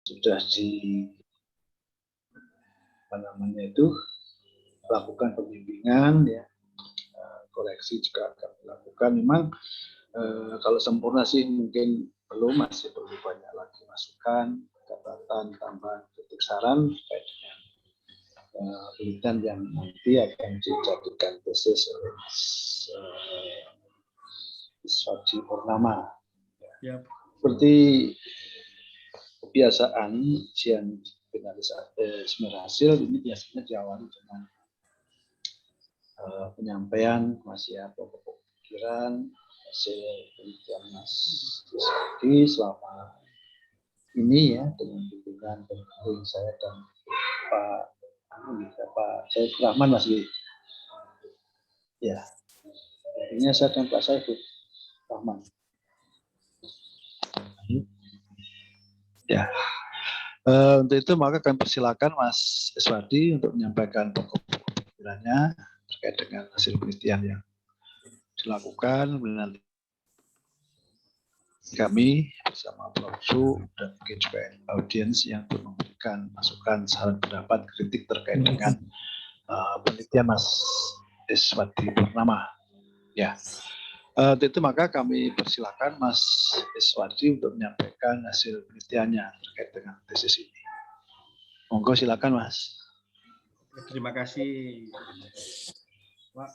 sudah lakukan pembimbingan, ya, koreksi juga akan dilakukan. Memang kalau sempurna sih mungkin belum, masih perlu banyak lagi masukan, catatan, tambahan, kritik, saran terkait dengan penelitian yang nanti akan dijadikan tesis oleh Iswadi Purnama. Ya. Seperti kebiasaan ujian seminar hasil ini biasanya diawali dengan penyampaian pokok pikiran hasil penelitian Mas Iswadi selama ini, ya, dengan bimbingan saya dan Pak Saiful Rahman, Mas. Ya, intinya saya dan Pak Saiful Rahman. Ya, untuk itu maka kami persilakan Mas Iswadi untuk menyampaikan pokok-pokok pikirannya terkait dengan hasil penelitian yang dilakukan. Nanti kami bersama Prof. Su dan mungkin juga audiens yang memberikan masukan, saran, pendapat, kritik terkait dengan penelitian Mas Iswadi Purnama. Ya, itu maka kami persilakan Mas Iswadi untuk menyampaikan hasil penelitiannya terkait dengan tesis ini. Monggo silakan, Mas. Terima kasih, Pak.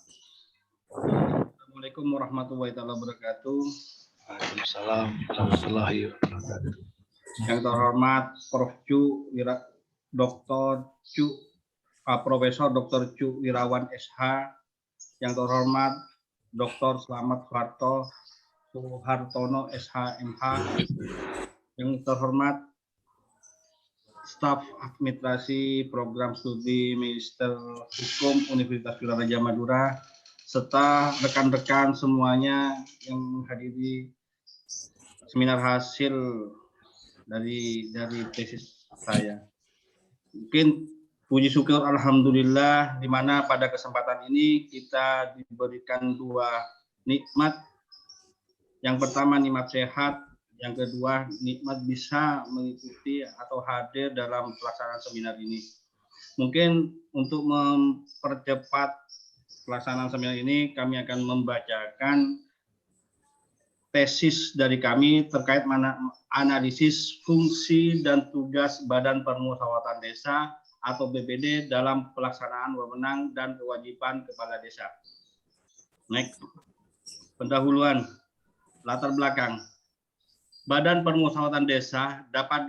Assalamualaikum warahmatullahi wabarakatuh. Waalaikumsalam warahmatullahi wabarakatuh. Yang terhormat Prof. Cu, Dr. Cu, Profesor Dr. Cu Wirawan SH, yang terhormat Dr. Slamet Soehartono SH MH, yang terhormat staf administrasi program studi Magister Hukum Universitas Wiraraja Madura, serta rekan-rekan semuanya yang menghadiri seminar hasil dari tesis saya. Mungkin puji syukur alhamdulillah, di mana pada kesempatan ini kita diberikan dua nikmat. Yang pertama nikmat sehat, yang kedua nikmat bisa mengikuti atau hadir dalam pelaksanaan seminar ini. Mungkin untuk mempercepat pelaksanaan seminar ini, kami akan membacakan tesis dari kami terkait analisis fungsi dan tugas Badan Permusyawaratan Desa atau BPD dalam pelaksanaan wewenang dan kewajiban kepala desa. Next. Pendahuluan, latar belakang. Badan Permusyawaratan Desa dapat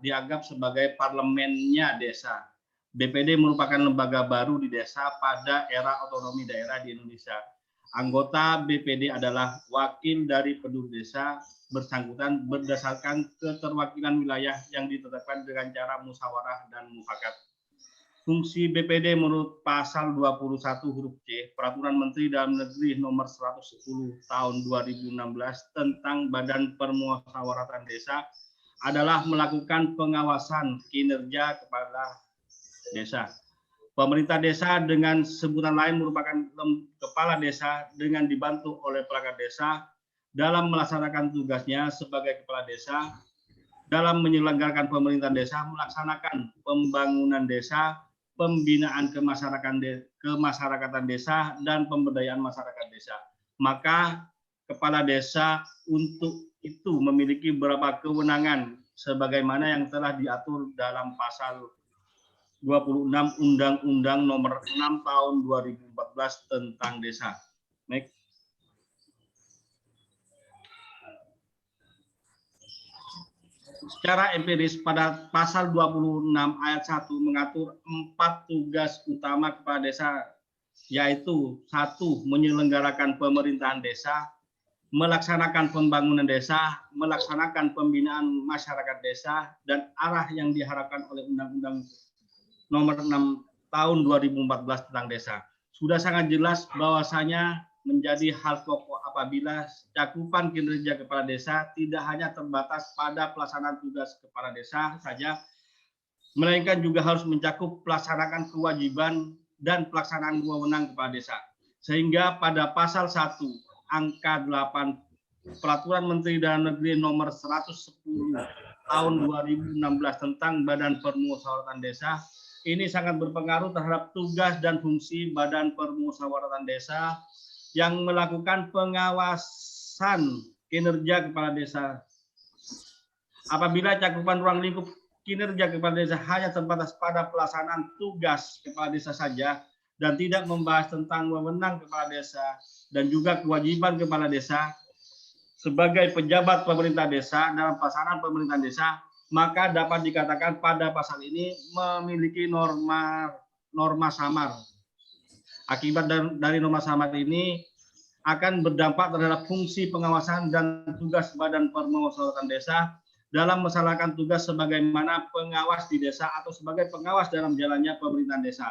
dianggap sebagai parlemennya desa. BPD merupakan lembaga baru di desa pada era otonomi daerah di Indonesia. Anggota BPD adalah wakil dari penduduk desa bersangkutan berdasarkan keterwakilan wilayah yang ditetapkan dengan cara musyawarah dan mufakat. Fungsi BPD menurut pasal 21 huruf C Peraturan Menteri Dalam Negeri nomor 110 tahun 2016 tentang Badan Permusyawaratan Desa adalah melakukan pengawasan kinerja kepala desa. Pemerintah desa dengan sebutan lain merupakan kepala desa dengan dibantu oleh perangkat desa dalam melaksanakan tugasnya sebagai kepala desa dalam menyelenggarakan pemerintahan desa, melaksanakan pembangunan desa, pembinaan kemasyarakatan desa, dan pemberdayaan masyarakat desa. Maka kepala desa untuk itu memiliki beberapa kewenangan sebagaimana yang telah diatur dalam pasal 26 Undang-Undang Nomor 6 Tahun 2014 tentang Desa. Next. Secara empiris pada pasal 26 ayat 1 mengatur 4 tugas utama kepala desa, yaitu 1. Menyelenggarakan pemerintahan desa, melaksanakan pembangunan desa, melaksanakan pembinaan masyarakat desa, dan arah yang diharapkan oleh Undang-Undang Nomor 6 Tahun 2014 tentang Desa. Sudah sangat jelas bahwasanya menjadi hal pokok apabila cakupan kinerja kepala desa tidak hanya terbatas pada pelaksanaan tugas kepala desa saja, melainkan juga harus mencakup pelaksanaan kewajiban dan pelaksanaan wewenang kepala desa. Sehingga pada pasal 1 angka 8 Peraturan Menteri Dalam Negeri nomor 110 tahun 2016 tentang Badan Permusyawaratan Desa ini sangat berpengaruh terhadap tugas dan fungsi Badan Permusyawaratan Desa yang melakukan pengawasan kinerja kepala desa. Apabila cakupan ruang lingkup kinerja kepala desa hanya terbatas pada pelaksanaan tugas kepala desa saja dan tidak membahas tentang wewenang kepala desa dan juga kewajiban kepala desa sebagai pejabat pemerintah desa dalam pelaksanaan pemerintahan desa, maka dapat dikatakan pada pasal ini memiliki norma samar. Akibat dari norma samar ini akan berdampak terhadap fungsi pengawasan dan tugas Badan Permusyawaratan Desa dalam melaksanakan tugas sebagaimana pengawas di desa atau sebagai pengawas dalam jalannya pemerintahan desa.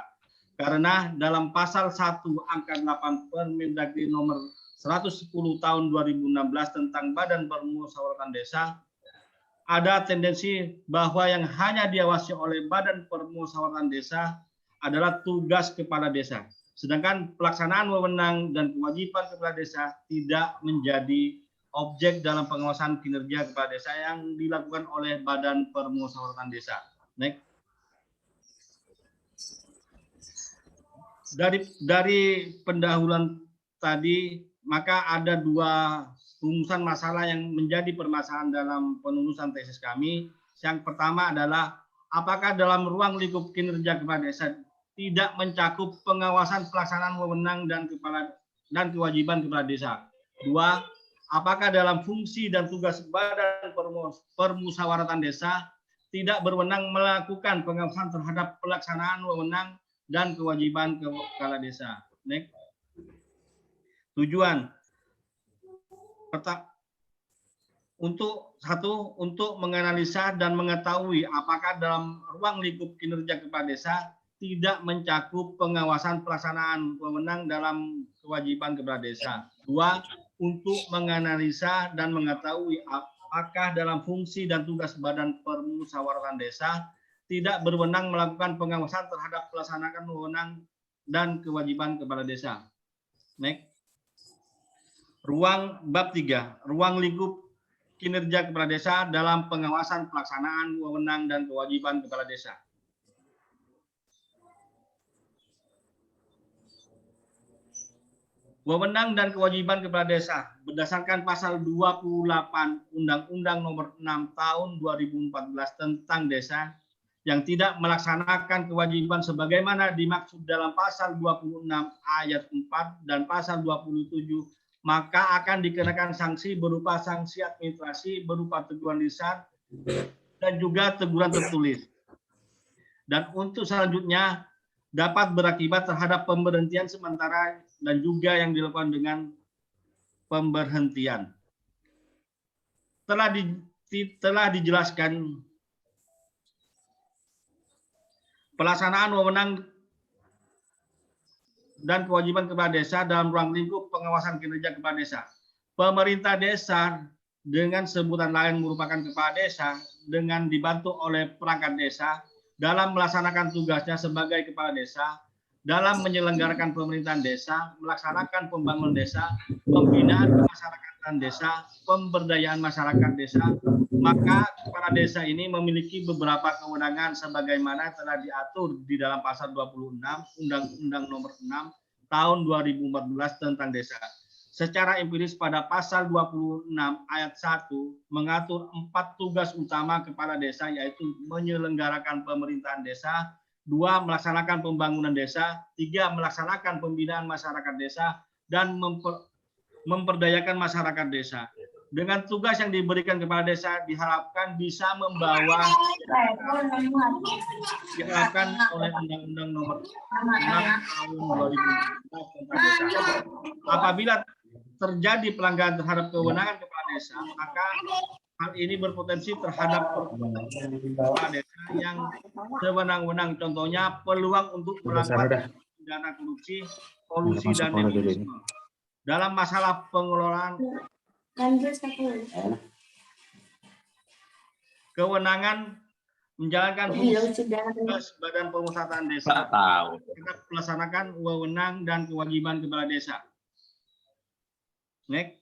Karena dalam pasal 1 angka 8 Permendagri nomor 110 tahun 2016 tentang Badan Permusyawaratan Desa, ada tendensi bahwa yang hanya diawasi oleh Badan Permusyawaratan Desa adalah tugas kepala desa. Sedangkan pelaksanaan wewenang dan kewajiban kepala desa tidak menjadi objek dalam pengawasan kinerja kepala desa yang dilakukan oleh Badan Permusyawaratan Desa. Next. Dari pendahuluan tadi, maka ada dua rumusan masalah yang menjadi permasalahan dalam penulisan tesis kami. Yang pertama adalah apakah dalam ruang lingkup kinerja kepala desa tidak mencakup pengawasan pelaksanaan wewenang dan kewajiban kepala desa. Dua, apakah dalam fungsi dan tugas Badan Permusyawaratan Desa tidak berwenang melakukan pengawasan terhadap pelaksanaan wewenang dan kewajiban kepala desa. Next. Tujuan untuk menganalisa dan mengetahui apakah dalam ruang lingkup kinerja kepala desa tidak mencakup pengawasan pelaksanaan wewenang dalam kewajiban kepala desa. Dua, untuk menganalisa dan mengetahui apakah dalam fungsi dan tugas Badan Permusyawaratan Desa tidak berwenang melakukan pengawasan terhadap pelaksanaan wewenang dan kewajiban kepala desa. Next. Bab 3, ruang lingkup kinerja kepala desa dalam pengawasan pelaksanaan wewenang dan kewajiban kepala desa. Wewenang dan kewajiban kepala desa berdasarkan pasal 28 Undang-Undang Nomor 6 Tahun 2014 tentang Desa yang tidak melaksanakan kewajiban sebagaimana dimaksud dalam pasal 26 ayat 4 dan pasal 27, maka akan dikenakan sanksi berupa sanksi administrasi berupa teguran lisan dan juga teguran tertulis. Dan untuk selanjutnya dapat berakibat terhadap pemberhentian sementara dan juga yang dilakukan dengan pemberhentian. Telah dijelaskan pelaksanaan wewenang dan kewajiban kepala desa dalam ruang lingkup pengawasan kinerja kepala desa. Pemerintah desa dengan sebutan lain merupakan kepala desa dengan dibantu oleh perangkat desa dalam melaksanakan tugasnya sebagai kepala desa, dalam menyelenggarakan pemerintahan desa, melaksanakan pembangunan desa, pembinaan kemasyarakatan desa, pemberdayaan masyarakat desa, maka kepala desa ini memiliki beberapa kewenangan sebagaimana telah diatur di dalam pasal 26 Undang-Undang Nomor 6 Tahun 2014 tentang Desa. Secara empiris pada pasal 26 ayat 1 mengatur 4 tugas utama kepala desa, yaitu menyelenggarakan pemerintahan desa, 2 melaksanakan pembangunan desa, 3 melaksanakan pembinaan masyarakat desa, dan memperdayakan masyarakat desa. Dengan tugas yang diberikan kepala desa diharapkan bisa membawa diharapkan oleh Undang-Undang Nomor 6 Tahun 2014 tentang Desa. Apabila terjadi pelanggaran terhadap kewenangan kepala desa, maka hal ini berpotensi terhadap kepala desa yang sewenang-wenang. Contohnya peluang untuk melakukan pidana korupsi, kolusi, dan nepotisme. Dalam masalah pengelolaan kewenangan menjalankan fungsi tugas Badan Permusyawaratan Desa, tetap melaksanakan wewenang dan kewajiban kepala desa. Next.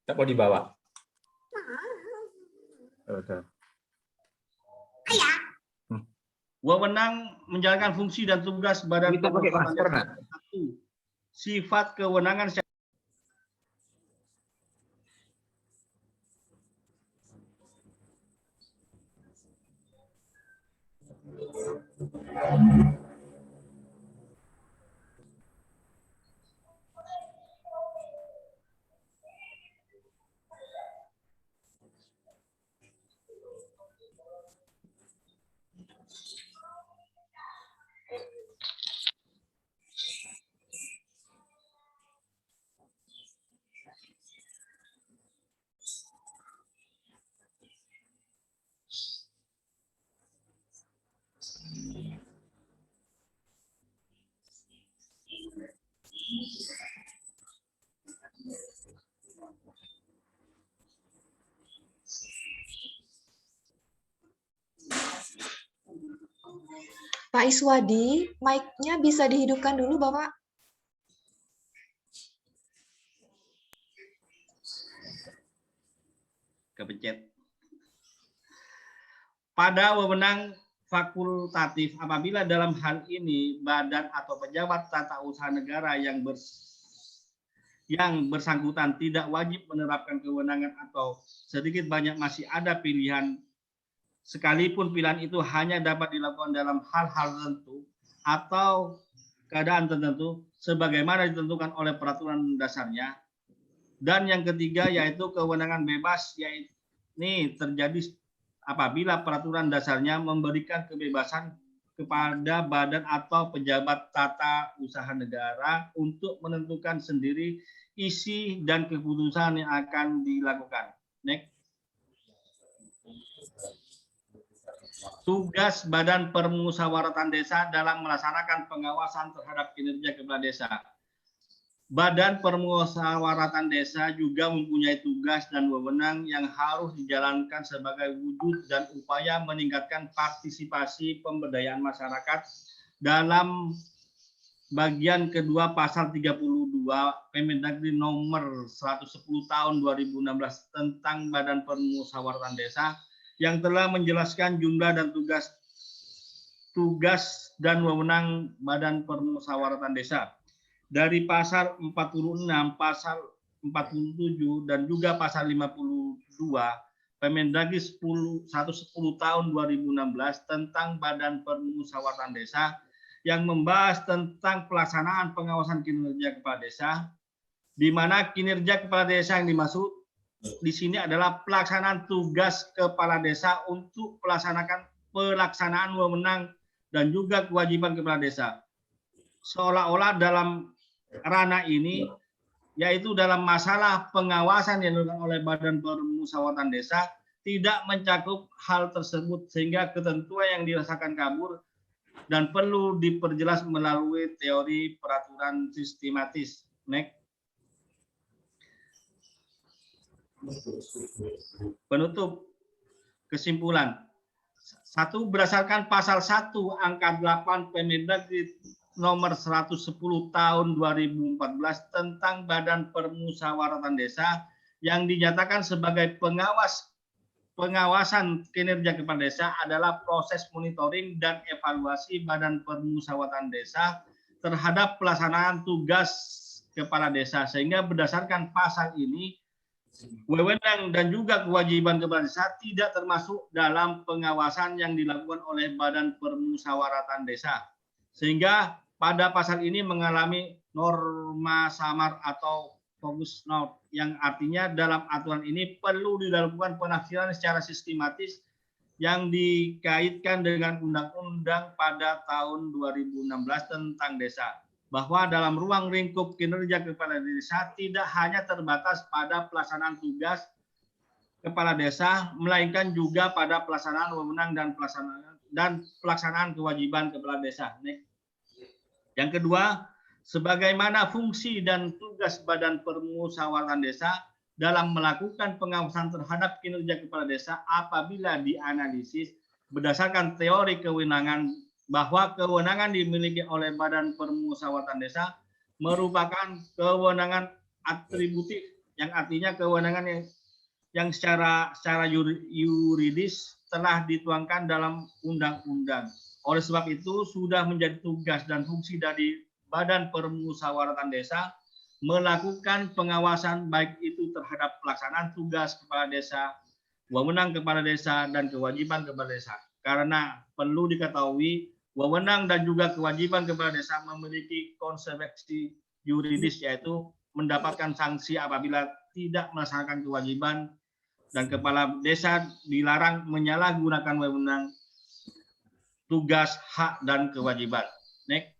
Tak mau dibawa. Wewenang menjalankan fungsi dan tugas Badan Kita pakai Pemusyawaratan masker, Desa. nak? 1. Sifat kewenangan Pak Iswadi, mic-nya bisa dihidupkan dulu, Bapak. kepencet. Pada wewenang fakultatif apabila dalam hal ini badan atau pejabat tata usaha negara yang bersangkutan tidak wajib menerapkan kewenangan atau sedikit banyak masih ada pilihan, sekalipun pilihan itu hanya dapat dilakukan dalam hal-hal tertentu atau keadaan tertentu sebagaimana ditentukan oleh peraturan dasarnya. Dan yang ketiga yaitu kewenangan bebas, yaitu ini terjadi apabila peraturan dasarnya memberikan kebebasan kepada badan atau pejabat tata usaha negara untuk menentukan sendiri isi dan keputusan yang akan dilakukan. Next. Tugas Badan Permusyawaratan Desa dalam melaksanakan pengawasan terhadap kinerja kepala desa. Badan Permusyawaratan Desa juga mempunyai tugas dan wewenang yang harus dijalankan sebagai wujud dan upaya meningkatkan partisipasi pemberdayaan masyarakat dalam bagian kedua pasal 32 Permendagri nomor 110 tahun 2016 tentang Badan Permusyawaratan Desa yang telah menjelaskan jumlah dan tugas dan wewenang Badan Permusyawaratan Desa. Dari pasal 46, pasal 47, dan juga pasal 52 Permendagri 110 tahun 2016 tentang Badan Permusyawaratan Desa yang membahas tentang pelaksanaan pengawasan kinerja kepala desa, di mana kinerja kepala desa yang dimaksud di sini adalah pelaksanaan tugas kepala desa untuk pelaksanaan wewenang dan juga kewajiban kepala desa. Seolah-olah dalam ranah ini, yaitu dalam masalah pengawasan yang dilakukan oleh Badan Permusyawaratan Desa, tidak mencakup hal tersebut sehingga ketentuan yang dirasakan kabur dan perlu diperjelas melalui teori peraturan sistematis. Next. Penutup kesimpulan. 1. Berdasarkan pasal 1 angka 8 Permendagri nomor 110 tahun 2014 tentang Badan Permusyawaratan Desa yang dinyatakan sebagai pengawasan kinerja kepala desa adalah proses monitoring dan evaluasi Badan Permusyawaratan Desa terhadap pelaksanaan tugas kepala desa, sehingga berdasarkan pasal ini wewenang dan juga kewajiban kepala desa tidak termasuk dalam pengawasan yang dilakukan oleh Badan Permusyawaratan Desa, sehingga pada pasal ini mengalami norma samar atau focus note, yang artinya dalam aturan ini perlu dilakukan penafsiran secara sistematis yang dikaitkan dengan undang-undang pada tahun 2016 tentang desa, bahwa dalam ruang lingkup kinerja kepala desa tidak hanya terbatas pada pelaksanaan tugas kepala desa, melainkan juga pada pelaksanaan wewenang dan pelaksanaan kewajiban kepala desa. Yang kedua, sebagaimana fungsi dan tugas Badan Permusyawaratan Desa dalam melakukan pengawasan terhadap kinerja kepala desa apabila dianalisis berdasarkan teori kewenangan, bahwa kewenangan dimiliki oleh Badan Permusyawaratan Desa merupakan kewenangan atributif, yang artinya kewenangan yang yang secara yuridis telah dituangkan dalam undang-undang. Oleh sebab itu sudah menjadi tugas dan fungsi dari Badan Permusyawaratan Desa melakukan pengawasan baik itu terhadap pelaksanaan tugas kepala desa, wewenang kepala desa, dan kewajiban kepala desa. Karena perlu diketahui, wewenang dan juga kewajiban kepala desa memiliki konsekuensi yuridis, yaitu mendapatkan sanksi apabila tidak melaksanakan kewajiban, dan kepala desa dilarang menyalahgunakan wewenang, tugas, hak, dan kewajiban. Next.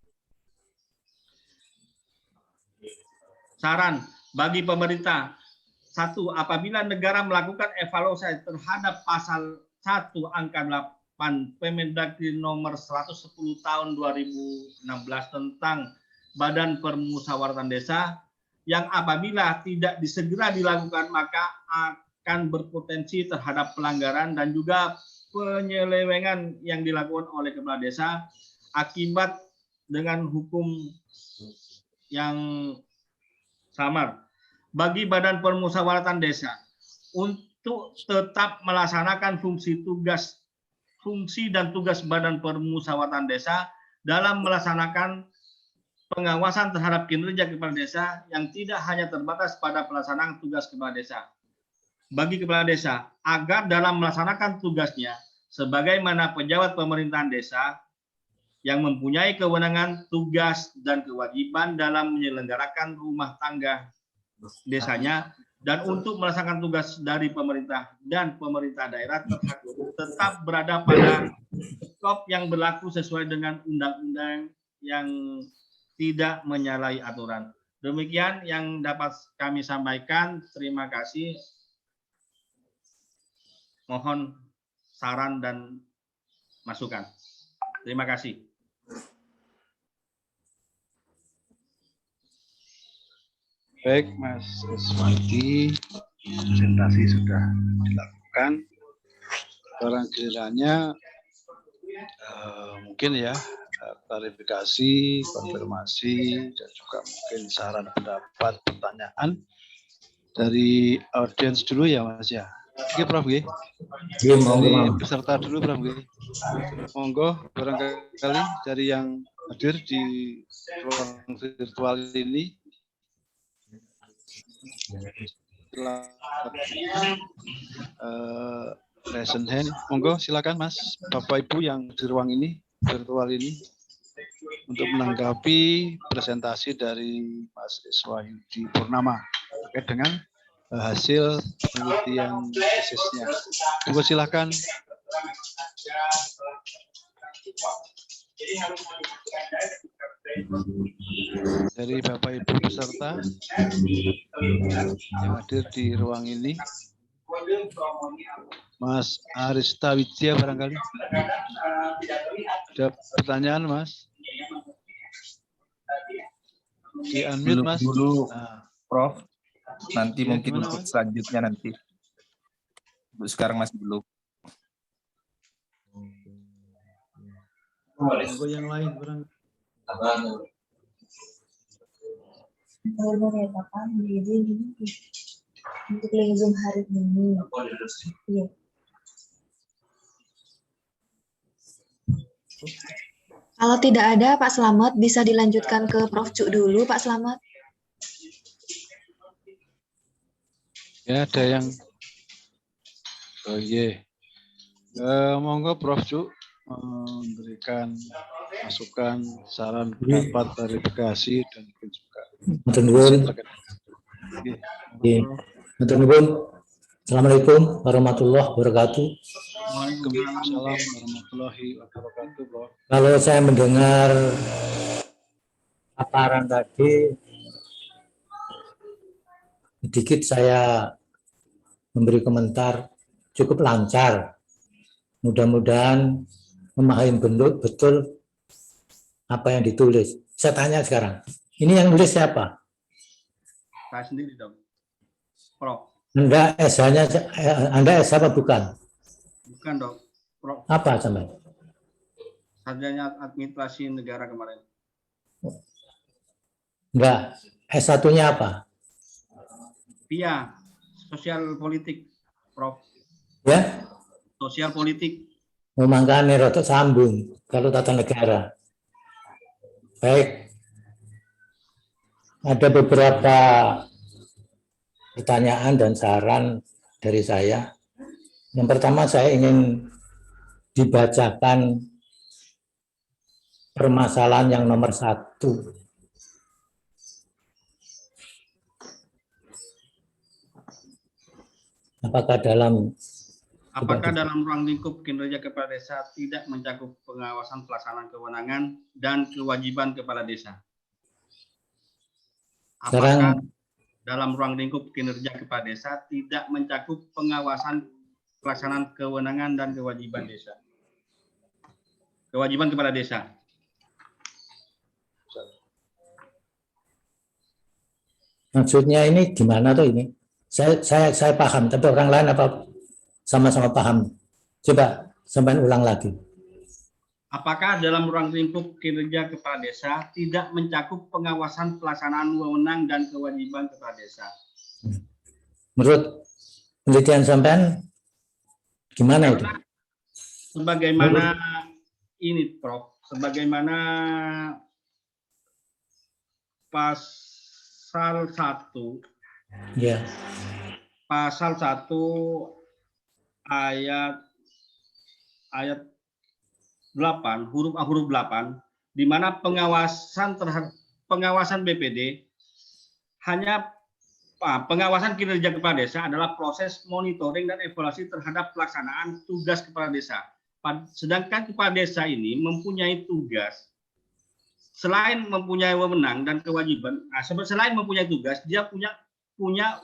Saran bagi pemerintah. 1. Apabila negara melakukan evaluasi terhadap pasal 1 angka 8 Permendagri nomor 110 tahun 2016 tentang Badan Permusyawaratan Desa, yang apabila tidak disegera dilakukan maka akan berpotensi terhadap pelanggaran dan juga penyelewengan yang dilakukan oleh kepala desa akibat dengan hukum yang samar. Bagi Badan Permusyawaratan Desa untuk tetap melaksanakan fungsi dan tugas Badan Permusyawaratan Desa dalam melaksanakan pengawasan terhadap kinerja kepala desa yang tidak hanya terbatas pada pelaksanaan tugas kepala desa. Bagi kepala desa agar dalam melaksanakan tugasnya sebagaimana pejabat pemerintahan desa yang mempunyai kewenangan, tugas, dan kewajiban dalam menyelenggarakan rumah tangga desanya, dan untuk melaksanakan tugas dari pemerintah dan pemerintah daerah tetap berada pada skop yang berlaku sesuai dengan undang-undang yang tidak menyalahi aturan. Demikian yang dapat kami sampaikan. Terima kasih. Mohon saran dan masukan. Terima kasih. Baik, Mas Iswadi, presentasi sudah dilakukan. Barang kiranya mungkin ya klarifikasi, konfirmasi, dan juga mungkin saran, pendapat, pertanyaan dari audiens dulu ya, Mas ya. Oke, Prof. G. Dari peserta dulu, Prof. G. Monggo, barangkali dari yang hadir di ruang virtual ini. Raise hand. Monggo, silakan Mas, Bapak Ibu yang di ruang ini, virtual ini, untuk menanggapi presentasi dari Mas Iswadi Purnama terkait dengan hasil penelitian tesisnya. Monggo silakan. Dari Bapak Ibu peserta yang hadir di ruang ini, Mas Arista Widya barangkali ada pertanyaan, Mas? Di unmute, Mas. Dulu, Prof. Nanti Ya, mungkin gimana, untuk Mas? selanjutnya nanti. Untuk sekarang masih belum. Monggo yang lain barang. Untuk link Zoom hari ini. Iya. Kalau tidak ada, Pak Slamet bisa dilanjutkan ke Prof. Cuk dulu, Pak Slamet. Ya, ada yang monggo Prof. Cuk memberikan masukan, saran, pendapat, klarifikasi, dan mungkin juga Assalamualaikum warahmatullahi wabarakatuh. Waalaikumsalam warahmatullahi wabarakatuh, Prof. Kalau saya mendengar paparan tadi, sedikit saya memberi komentar cukup lancar. Mudah-mudahan memahami betul apa yang ditulis. Saya tanya sekarang, ini yang nulis siapa? Saya sendiri dong, Prof. Anda SH-nya, Anda SH apa bukan? Bukan dong, Prof. Apa sama? Sarjana Administrasi Negara kemarin. Enggak, S1-nya apa? PIA, Sosial Politik. Prof. Ya, Sosial politik. makanya rotok sambung kalau tata negara. Baik, ada beberapa pertanyaan dan saran dari saya. Yang pertama, saya ingin dibacakan permasalahan yang nomor 1. Apakah dalam ruang lingkup kinerja kepala desa tidak mencakup pengawasan pelaksanaan kewenangan dan kewajiban kepala desa? Apakah sekarang dalam ruang lingkup kinerja kepala desa tidak mencakup pengawasan pelaksanaan kewenangan dan kewajiban desa? Kewajiban kepala desa. maksudnya ini gimana tuh ini? Saya paham, tapi orang lain apa sama-sama paham? Coba sampai ulang lagi. Apakah dalam ruang lingkup kinerja kepala desa tidak mencakup pengawasan pelaksanaan wewenang dan kewajiban kepala desa? Menurut penelitian sampean gimana itu? Sebagaimana ini, Prof. Sebagaimana pasal 1 Ya, pasal 1 ayat 8 huruf A huruf 8, di mana pengawasan BPD hanya pengawasan kinerja kepala desa adalah proses monitoring dan evaluasi terhadap pelaksanaan tugas kepala desa. Sedangkan kepala desa ini mempunyai tugas, selain mempunyai wewenang dan kewajiban, selain mempunyai tugas, dia punya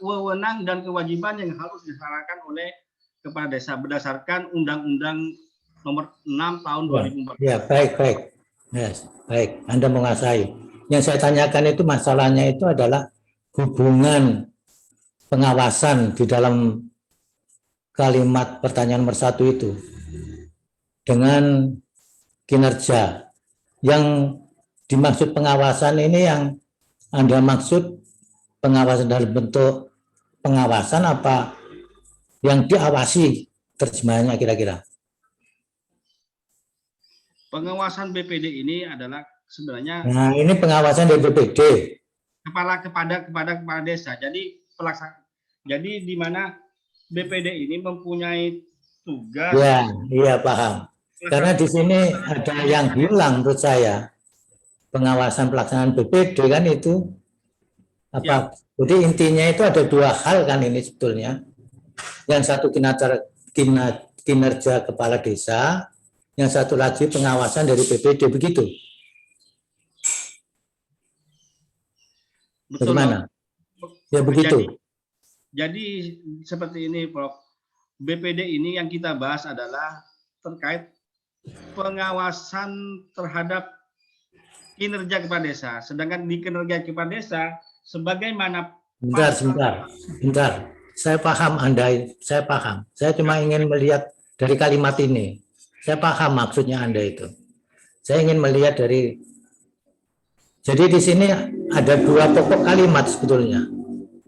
wewenang dan kewajiban yang harus dilaksanakan oleh kepala desa berdasarkan Undang-Undang Nomor 6 Tahun 2014. ya, baik. Yes, baik. Anda menguasai. Yang saya tanyakan itu masalahnya itu adalah hubungan pengawasan di dalam kalimat pertanyaan nomor 1 itu dengan kinerja. Yang dimaksud pengawasan ini yang Anda maksud pengawasan dalam bentuk pengawasan apa yang diawasi, terjemahannya kira-kira? Pengawasan BPD ini adalah sebenarnya ini pengawasan dari BPD kepada kepala desa. Jadi di mana BPD ini mempunyai tugas. Ya, iya paham. Karena di sini ada yang hilang menurut saya. Pengawasan pelaksanaan BPD kan itu apa? Ya. Jadi intinya itu ada 2 hal kan ini sebetulnya. Yang satu kinerja kepala desa, yang satu lagi pengawasan dari BPD, begitu. Betul, bagaimana? Ya begitu. Jadi seperti ini, Prof. BPD ini yang kita bahas adalah terkait pengawasan terhadap kinerja kepala desa. Sedangkan di kinerja kepala desa, sebagaimana Bentar. Saya paham Anda, saya paham. Saya cuma ingin melihat dari kalimat ini. Saya paham maksudnya Anda itu. Saya ingin melihat dari. Jadi di sini ada 2 pokok kalimat sebetulnya.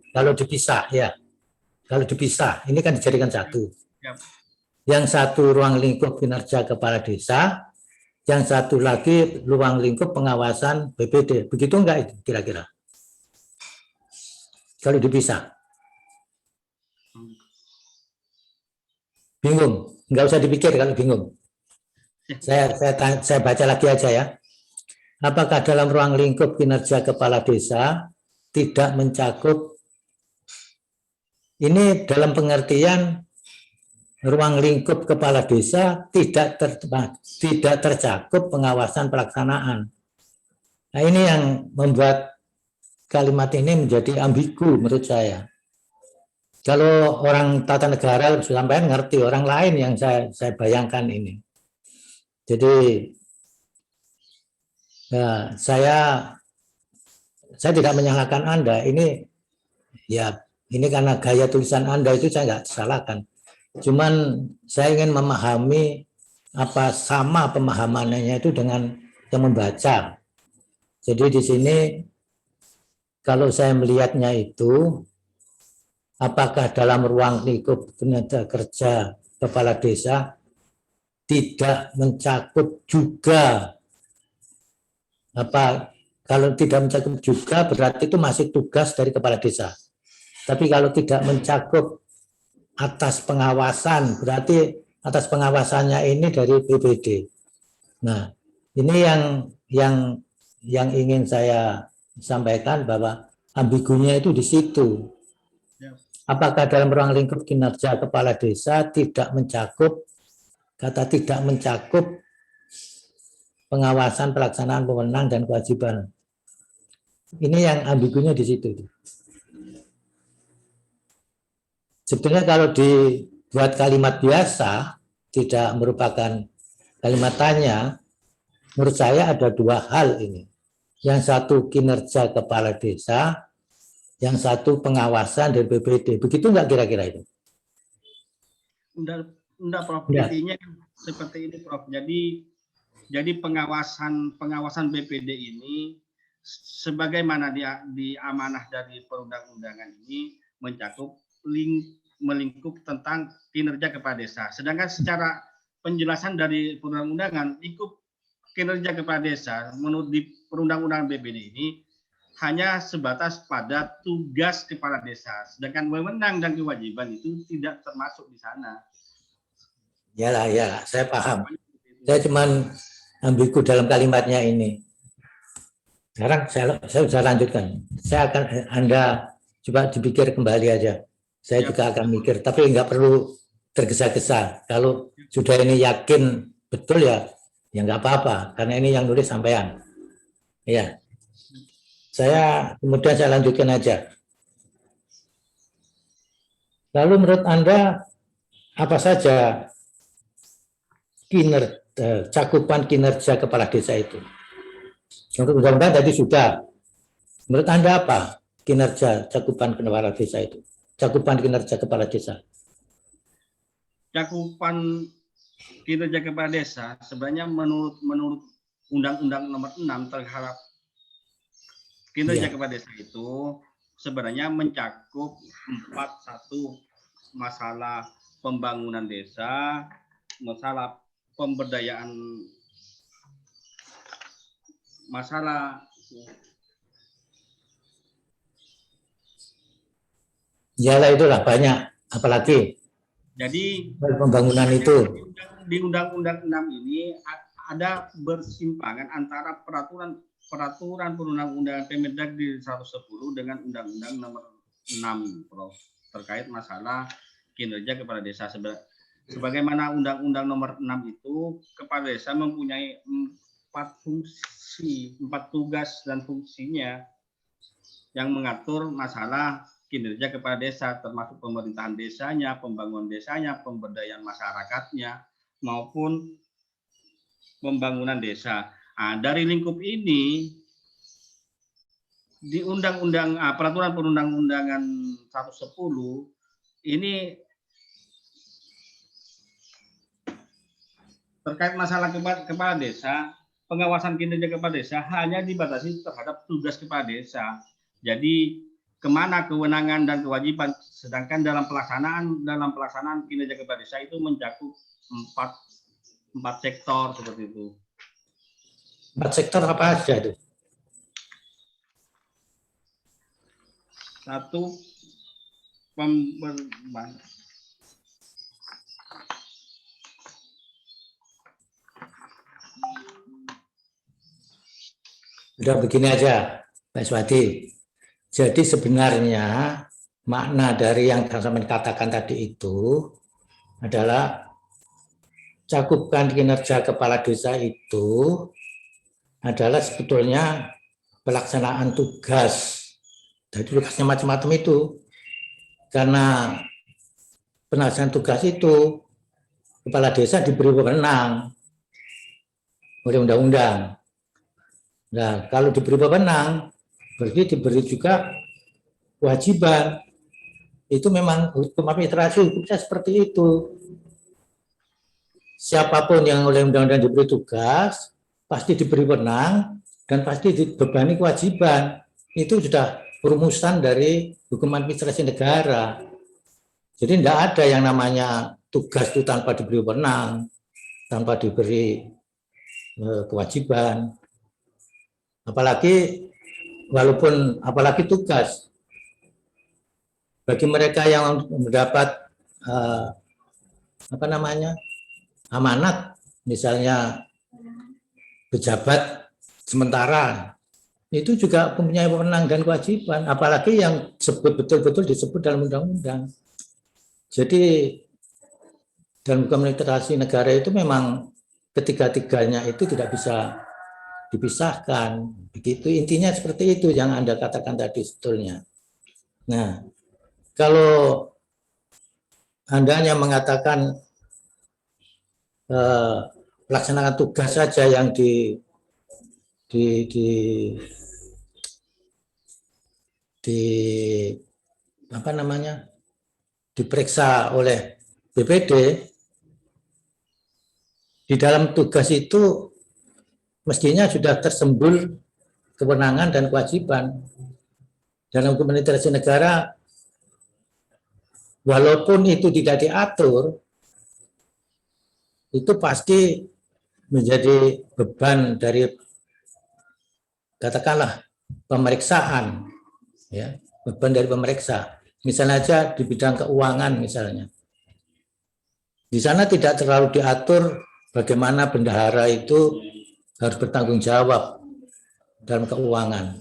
Kalau dipisah ya. Kalau dipisah, ini kan dijadikan satu. Yang satu ruang lingkup kinerja kepala desa, yang satu lagi ruang lingkup pengawasan BPD. Begitu enggak itu kira-kira? Kalau dipisah. Bingung? Enggak usah dipikir kalau bingung. Saya baca lagi aja ya. Apakah dalam ruang lingkup kinerja kepala desa tidak mencakup, ini dalam pengertian ruang lingkup kepala desa tidak tercakup pengawasan pelaksanaan. Nah, ini yang membuat kalimat ini menjadi ambigu menurut saya. Kalau orang tata negara sampai ngerti, orang lain yang saya bayangkan ini. Jadi ya, saya tidak menyalahkan Anda. Ini karena gaya tulisan Anda itu saya nggak salahkan. Cuman saya ingin memahami apa sama pemahamannya itu dengan yang membaca. Jadi di sini kalau saya melihatnya itu apakah dalam ruang lingkup tenaga kerja kepala desa tidak mencakup juga apa, kalau tidak mencakup juga berarti itu masih tugas dari kepala desa. Tapi kalau tidak mencakup atas pengawasan, berarti atas pengawasannya ini dari BPD. Nah, ini yang ingin saya sampaikan, bahwa ambigunya itu di situ. Apakah dalam ruang lingkup kinerja kepala desa tidak mencakup, kata tidak mencakup pengawasan pelaksanaan wewenang dan kewajiban. Ini yang ambigunya di situ. Sebenarnya kalau dibuat kalimat biasa, tidak merupakan kalimat tanya, menurut saya ada dua hal ini. Yang satu kinerja kepala desa, yang satu pengawasan dari BPD. Begitu nggak kira-kira itu? Enggak, Prof. Ya. Intinya seperti ini, Prof. Jadi pengawasan BPD ini sebagaimana di amanah dari perundang-undangan ini mencakup melingkup tentang kinerja kepala desa. Sedangkan secara penjelasan dari perundang-undangan, lingkup kinerja kepala desa menurut di perundang-undangan BPD ini hanya sebatas pada tugas kepala desa. Sedangkan wewenang dan kewajiban itu tidak termasuk di sana. Yalah, ya, saya paham. Saya cuman ambigu dalam kalimatnya ini. Sekarang saya sudah lanjutkan. Saya akan Anda coba dipikir kembali aja. Saya juga akan mikir, tapi nggak perlu tergesa-gesa. Kalau sudah ini yakin betul ya nggak apa-apa, karena ini yang nulis sampean. Ya, kemudian saya lanjutkan aja. Lalu menurut Anda apa saja cakupan kinerja kepala desa itu? Untuk undang-undang tadi sudah. Menurut Anda apa kinerja cakupan kepala desa itu? Cakupan kinerja kepala desa. Cakupan kinerja kepala desa sebenarnya menurut Undang-Undang Nomor 6 terhadap kinerja kepala desa itu sebenarnya mencakup 1 masalah pembangunan desa, masalah pemberdayaan, masalah Iyalah, itulah banyak, apalagi jadi pembangunan itu. Di Undang-Undang 6 ini ada bersimpangan antara peraturan perundang-undangan Kemendagri 110 dengan Undang-Undang Nomor 6, Prof, terkait masalah kinerja kepala desa. Sebagaimana Undang-Undang Nomor 6 itu, kepala desa mempunyai 4 tugas dan fungsinya yang mengatur masalah kinerja kepala desa, termasuk pemerintahan desanya, pembangunan desanya, pemberdayaan masyarakatnya, maupun pembangunan desa. Nah, dari lingkup ini, di undang-undang peraturan perundang-undangan 110 ini terkait masalah kepala desa, pengawasan kinerja kepala desa hanya dibatasi terhadap tugas kepala desa. Jadi kemana kewenangan dan kewajiban, sedangkan dalam pelaksanaan kinerja kepala desa itu mencakup 4 sektor seperti itu. 4 sektor apa aja itu? 1, Udah begini aja, Pak Swati. Jadi sebenarnya makna dari yang saya katakan tadi itu adalah cakupan kinerja kepala desa itu adalah sebetulnya pelaksanaan tugas. Jadi tugasnya macam-macam itu. Karena pelaksanaan tugas itu kepala desa diberi wewenang oleh undang-undang. Nah, kalau diberi wewenang, berarti diberi juga kewajiban. Itu memang hukum administrasi, hukumnya seperti itu. Siapapun yang oleh undang-undang diberi tugas, pasti diberi wewenang dan pasti dibebani kewajiban. Itu sudah rumusan dari hukum administrasi negara. Jadi tidak ada yang namanya tugas itu tanpa diberi wewenang, tanpa diberi kewajiban. Apalagi tugas bagi mereka yang mendapat amanat, misalnya pejabat sementara, itu juga mempunyai wewenang dan kewajiban, apalagi yang betul-betul disebut dalam undang-undang. Jadi dalam hukum administrasi negara itu memang ketiga-tiganya itu tidak bisa dipisahkan. Begitu, intinya seperti itu yang Anda katakan tadi sebetulnya. Nah, kalau Anda hanya mengatakan pelaksanaan tugas saja yang diperiksa oleh BPD, di dalam tugas itu mestinya sudah tersembul kewenangan dan kewajiban. Dalam hukum administrasi negara, walaupun itu tidak diatur, itu pasti menjadi beban dari, katakanlah, pemeriksaan, ya, beban dari pemeriksa. Misalnya aja di bidang keuangan misalnya. Di sana tidak terlalu diatur bagaimana bendahara itu harus bertanggung jawab dalam keuangan.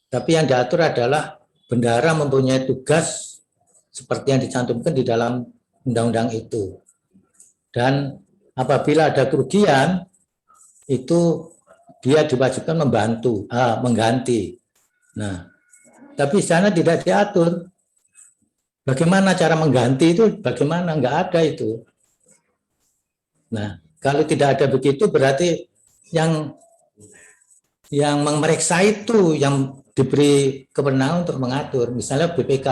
Tapi yang diatur adalah bendahara mempunyai tugas seperti yang dicantumkan di dalam undang-undang itu. Dan apabila ada kerugian, itu dia diwajibkan mengganti. Nah, tapi di sana tidak diatur. Bagaimana cara mengganti itu? Bagaimana? Enggak ada itu. Nah, kalau tidak ada begitu, berarti yang memeriksa itu yang diberi kewenangan untuk mengatur. Misalnya BPK.